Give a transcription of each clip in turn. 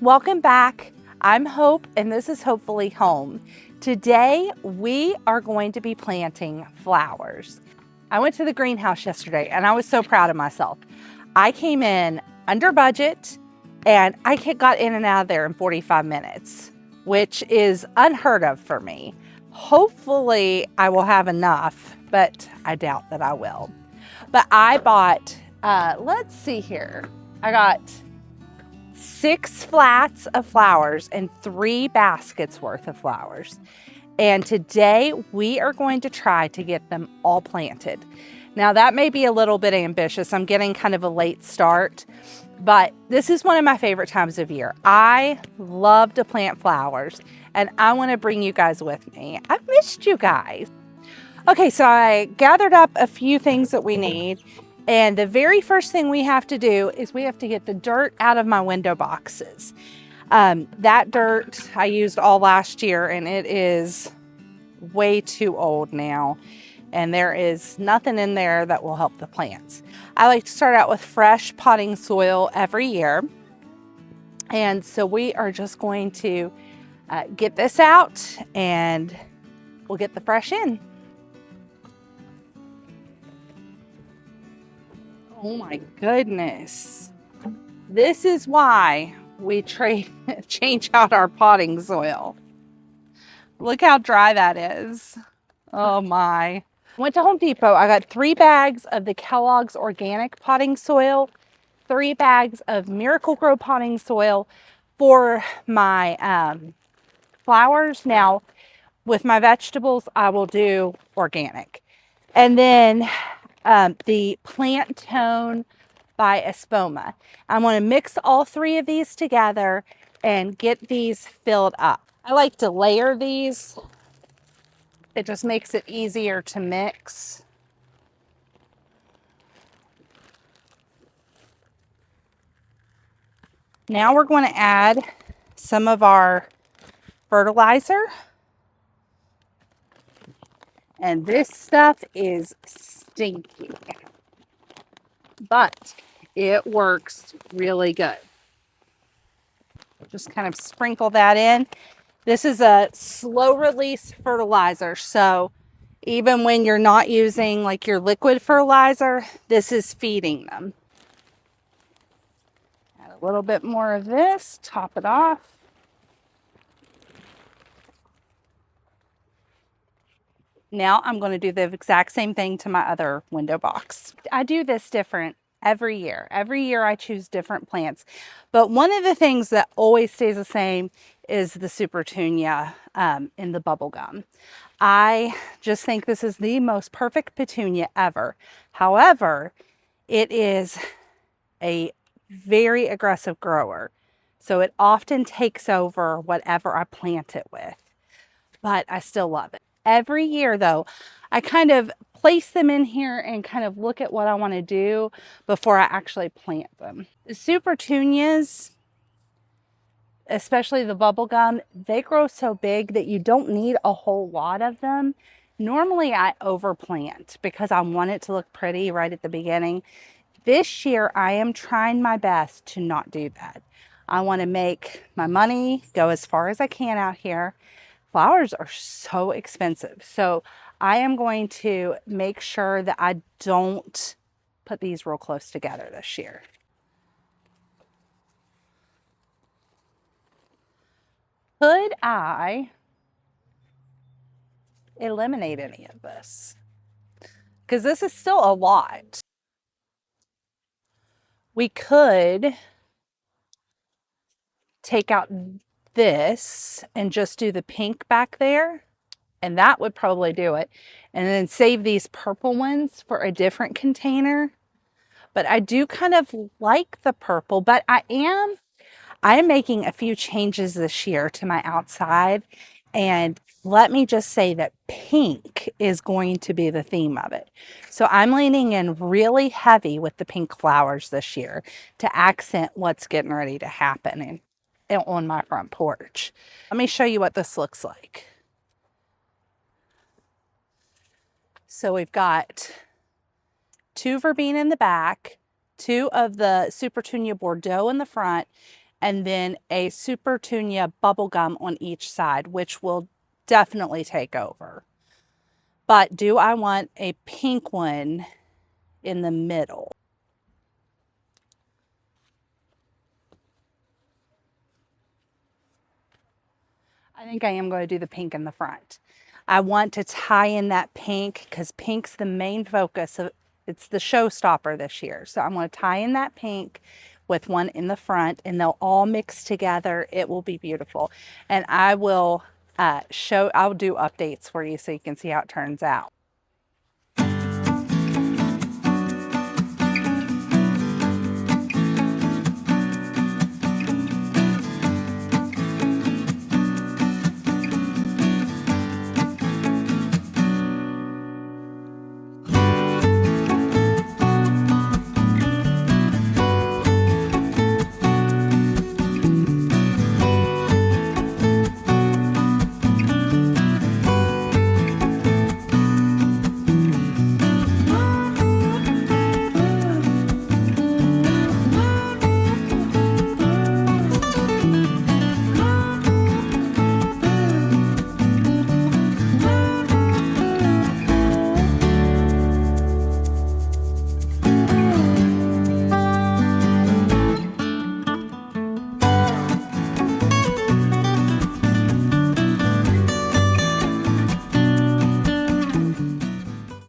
welcome back. I'm Hope and this is Hopefully Home. Today we are going to be planting flowers. I went to the greenhouse yesterday and I was so proud of myself. I came in under budget and I got in and out of there in 45 minutes, which is unheard of for me. Hopefully I will have enough, but I doubt that I will. But I bought, let's see here. I got 6 flats of flowers and 3 baskets worth of flowers. And today we are going to try to get them all planted. Now that may be a little bit ambitious. I'm getting kind of a late start, but this is one of my favorite times of year. I love to plant flowers and I want to bring you guys with me. I've missed you guys. Okay, so I gathered up a few things that we need. And the very first thing we have to do is we have to get the dirt out of my window boxes. That dirt I used all last year and it is way too old now. And there is nothing in there that will help the plants. I like to start out with fresh potting soil every year. And so we are just going to get this out and we'll get the fresh in. Oh my goodness. This is why we change out our potting soil. Look how dry that is. Oh my. Went to Home Depot. I got 3 bags of the Kellogg's organic potting soil, 3 bags of Miracle Grow potting soil for my flowers. Now, with my vegetables, I will do organic. And then the Plant Tone by Espoma. I want to mix all 3 of these together and get these filled up. I like to layer these. It just makes it easier to mix. Now we're going to add some of our fertilizer. And this stuff is stinky, but it works really good. Just kind of sprinkle that in. This is a slow release fertilizer, so even when you're not using like your liquid fertilizer, this is feeding them. Add a little bit more of this, top it off. Now I'm going to do the exact same thing to my other window box. I do this different every year. Every year I choose different plants. But one of the things that always stays the same is the Supertunia in the bubble gum. I just think this is the most perfect petunia ever. However, it is a very aggressive grower. So it often takes over whatever I plant it with. But I still love it. Every year though, I kind of place them in here and kind of look at what I want to do before I actually plant them. The Supertunias, especially the bubblegum, they grow so big that you don't need a whole lot of them. Normally I overplant because I want it to look pretty right at the beginning. This year I am trying my best to not do that. I want to make my money go as far as I can out here. Flowers are so expensive. So I am going to make sure that I don't put these real close together this year. Could I eliminate any of this? Because this is still a lot. We could take out this and just do the pink back there, and that would probably do it, and then save these purple ones for a different container. But I do kind of like the purple, but I am making a few changes this year to my outside, and let me just say that pink is going to be the theme of it. So I'm leaning in really heavy with the pink flowers this year to accent what's getting ready to happen on my front porch. Let me show you what this looks like. So we've got 2 verbena in the back, 2 of the Supertunia Bordeaux in the front, and then a Super Tunia bubble gum on each side, which will definitely take over. But do I want a pink one in the middle? I think I am going to do the pink in the front. I want to tie in that pink because pink's the main focus of, it's the showstopper this year. So I'm going to tie in that pink with one in the front, and they'll all mix together. It will be beautiful. And I will I'll do updates for you so you can see how it turns out.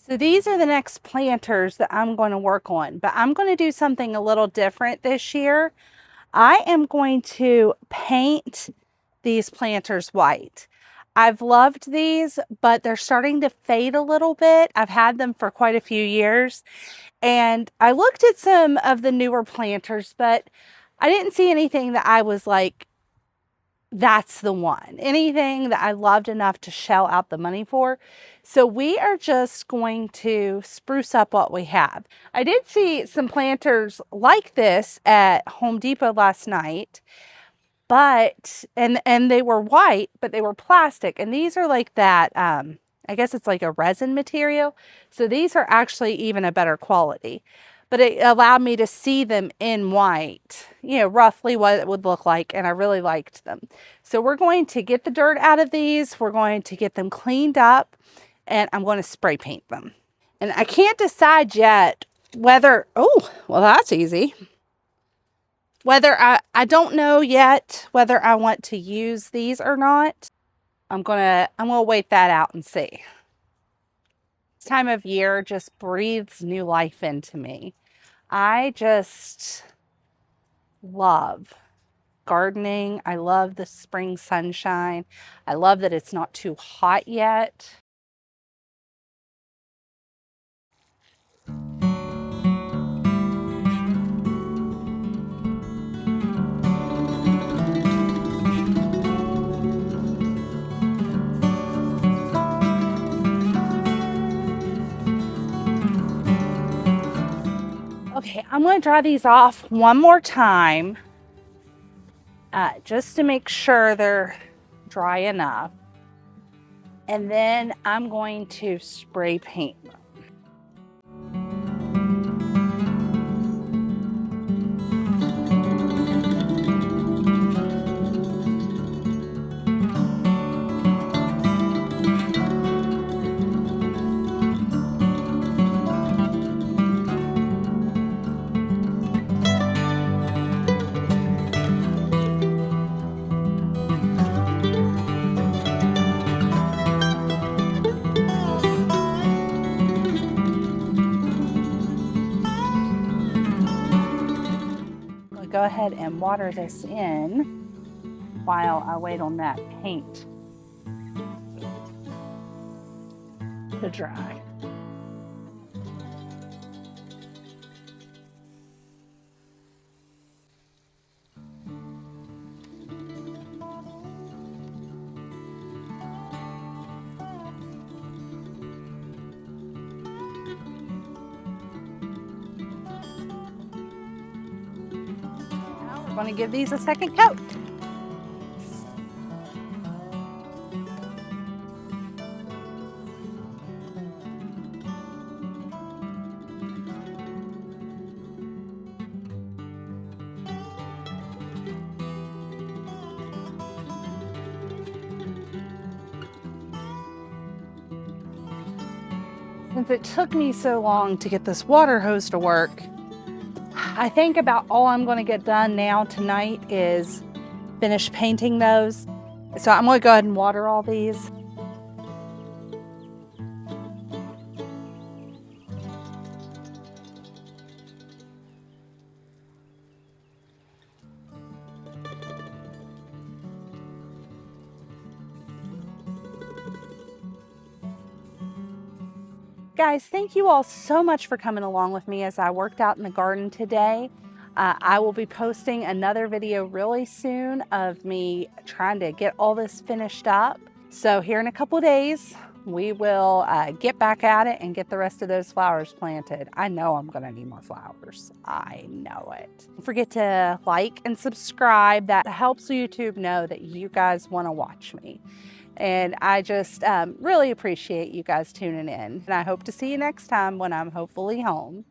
So these are the next planters that I'm going to work on, but I'm going to do something a little different this year. I am going to paint these planters white. I've loved these, but they're starting to fade a little bit. I've had them for quite a few years, and I looked at some of the newer planters, but I didn't see anything that I was like, that's the one. Anything that I loved enough to shell out the money for. So we are just going to spruce up what we have. I did see some planters like this at Home Depot last night, but, and they were white, but they were plastic. And these are like that, I guess it's like a resin material. So these are actually even a better quality. But it allowed me to see them in white, you know, roughly what it would look like, and I really liked them. So we're going to get the dirt out of these, we're going to get them cleaned up, and I'm going to spray paint them. And I can't decide yet whether, oh, well, that's easy. Whether I don't know yet whether I want to use these or not. I'm gonna wait that out and see. This time of year just breathes new life into me. I just love gardening. I love the spring sunshine. I love that it's not too hot yet. Okay, I'm going to dry these off one more time just to make sure they're dry enough. And then I'm going to spray paint them. Go ahead and water this in while I wait on that paint to dry. Going to give these a second coat. since it took me so long to get this water hose to work, I think about all I'm going to get done now tonight is finish painting those. So I'm going to go ahead and water all these. Guys, thank you all so much for coming along with me as I worked out in the garden today. I will be posting another video really soon of me trying to get all this finished up. So here in a couple of days, we will get back at it and get the rest of those flowers planted. I know I'm gonna need more flowers. I know it. Don't forget to like and subscribe. That helps YouTube know that you guys wanna watch me. And I just really appreciate you guys tuning in. And I hope to see you next time when I'm hopefully home.